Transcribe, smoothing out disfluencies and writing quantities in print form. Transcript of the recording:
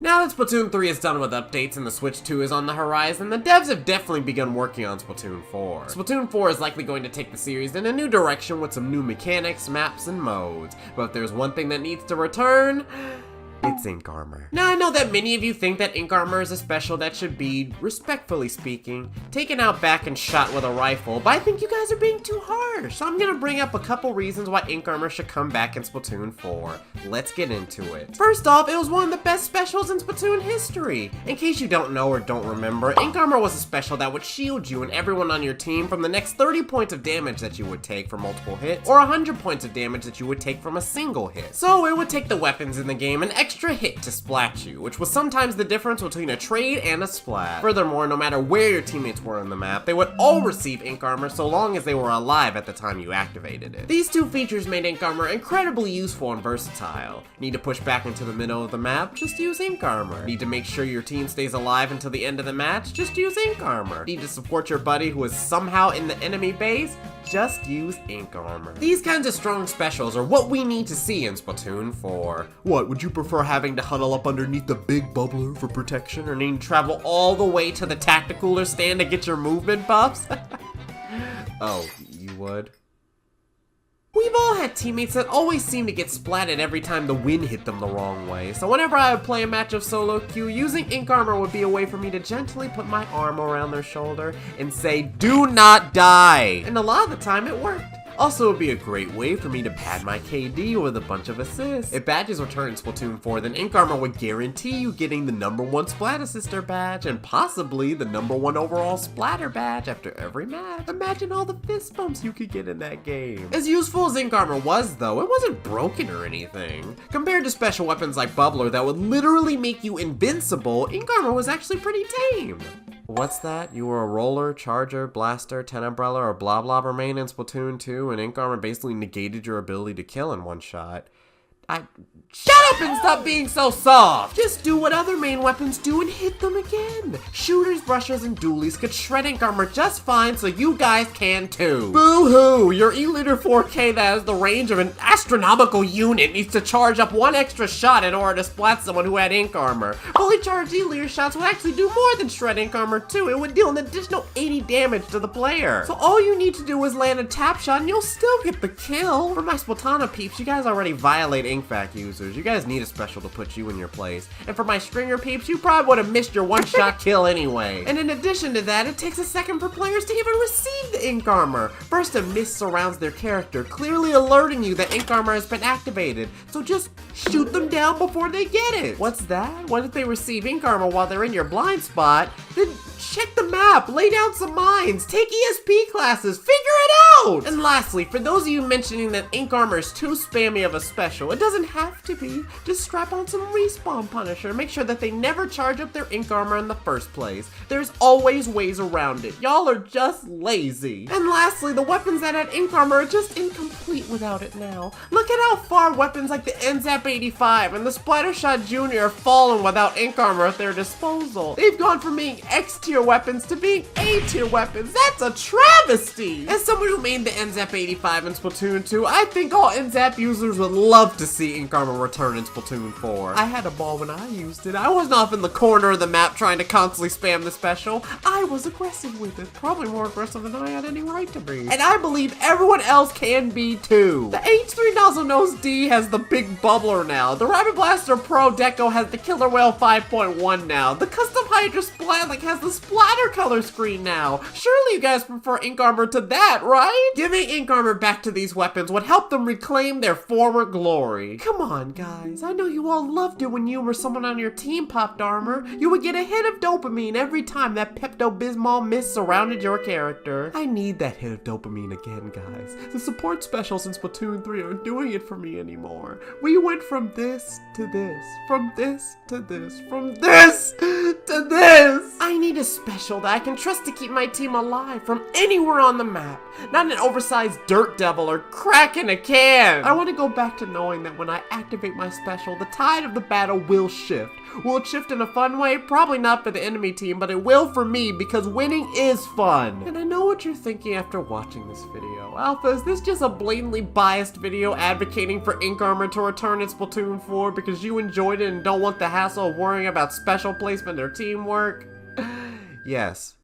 Now that Splatoon 3 is done with updates and the Switch 2 is on the horizon, the devs have definitely begun working on Splatoon 4. Splatoon 4 is likely going to take the series in a new direction with some new mechanics, maps, and modes. But if there's one thing that needs to return, it's ink armor. Now I know that many of you think that ink armor is a special that should be, respectfully speaking, taken out back and shot with a rifle, but I think you guys are being too harsh. So I'm gonna bring up a couple reasons why ink armor should come back in Splatoon 4. Let's get into it. First off, it was one of the best specials in Splatoon history. In case you don't know or don't remember, ink armor was a special that would shield you and everyone on your team from the next 30 points of damage that you would take for multiple hits, or 100 points of damage that you would take from a single hit. So it would take the weapons in the game an extra hit to splat you, which was sometimes the difference between a trade and a splat. Furthermore, no matter where your teammates were on the map, they would all receive ink armor so long as they were alive at the time you activated it. These two features made ink armor incredibly useful and versatile. Need to push back into the middle of the map? Just use ink armor. Need to make sure your team stays alive until the end of the match? Just use ink armor. Need to support your buddy who is somehow in the enemy base? Just use ink armor. These kinds of strong specials are what we need to see in Splatoon 4. What, would you prefer having to huddle up underneath the big bubbler for protection, or need to travel all the way to the tacticooler stand to get your movement buffs? Oh, you would? We've all had teammates that always seem to get splatted every time the wind hit them the wrong way, so whenever I would play a match of solo queue, using ink armor would be a way for me to gently put my arm around their shoulder and say, "Do not die!" And a lot of the time it worked. Also, it would be a great way for me to pad my KD with a bunch of assists. If badges return in Splatoon 4, then ink armor would guarantee you getting the #1 Splat Assister badge, and possibly the #1 overall Splatter badge after every match. Imagine all the fist bumps you could get in that game. As useful as ink armor was, though, it wasn't broken or anything. Compared to special weapons like Bubbler that would literally make you invincible, ink armor was actually pretty tame. What's that? You were a roller, charger, blaster, 10 umbrella, or blah blah remain in Splatoon 2, and ink armor basically negated your ability to kill in one shot. Shut up and stop being so soft! Just do what other main weapons do and hit them again. Shooters, brushers, and dualies could shred ink armor just fine, so you guys can too. Boo-hoo! Your E-liter 4K that has the range of an astronomical unit needs to charge up one extra shot in order to splat someone who had ink armor. Fully charged E-liter shots would actually do more than shred ink armor too. It would deal an additional 80 damage to the player. So all you need to do is land a tap shot and you'll still get the kill. For my Splatana peeps, you guys already violate ink vac users. You guys need a special to put you in your place. And for my stringer peeps, you probably would have missed your one-shot kill anyway. And in addition to that, it takes a second for players to even receive the ink armor. First, a mist surrounds their character, clearly alerting you that ink armor has been activated. So just shoot them down before they get it. What's that? What if they receive ink armor while they're in your blind spot? Then check the map, lay down some mines, take ESP classes, figure it out! And lastly, for those of you mentioning that ink armor is too spammy of a special, it doesn't have to be. Just strap on some respawn punisher, make sure that they never charge up their ink armor in the first place. There's always ways around it. Y'all are just lazy. And lastly, the weapons that had ink armor are just incomplete without it now. Look at how far weapons like the NZAP 85 and the Splattershot Jr. have fallen without ink armor at their disposal. They've gone from being X-tier weapons to being A-tier weapons. That's a travesty! As someone who made the NZAP 85 in Splatoon 2, I think all NZAP users would love to see ink armor return in Splatoon 4. I had a ball when I used it. I wasn't off in the corner of the map trying to constantly spam the special. I was aggressive with it. Probably more aggressive than I had any right to be. And I believe everyone else can be too. The H3 Nozzle Nose D has the big bubbler now. The Rapid Blaster Pro Deco has the Killer Whale 5.1 now. The Custom Hydra Splatling has the splatter color screen now. Surely you guys prefer ink armor to that, right? Giving ink armor back to these weapons would help them reclaim their former glory. Come on, guys. I know you all loved it when you or someone on your team popped armor. You would get a hit of dopamine every time that Pepto-Bismol mist surrounded your character. I need that hit of dopamine again, guys. The support specials in Splatoon 3 aren't doing it for me anymore. We went from this to this, from this to this, from this to this. I need a special that I can trust to keep my team alive from anywhere on the map. Not an oversized dirt devil or crack in a can. I want to go back to knowing that when I activate my special, the tide of the battle will shift. Will it shift in a fun way? Probably not for the enemy team, but it will for me because winning is fun. And I know what you're thinking after watching this video. Alpha, is this just a blatantly biased video advocating for Ink Armor to return in Splatoon 4 because you enjoyed it and don't want the hassle of worrying about special placement or teamwork? Yes.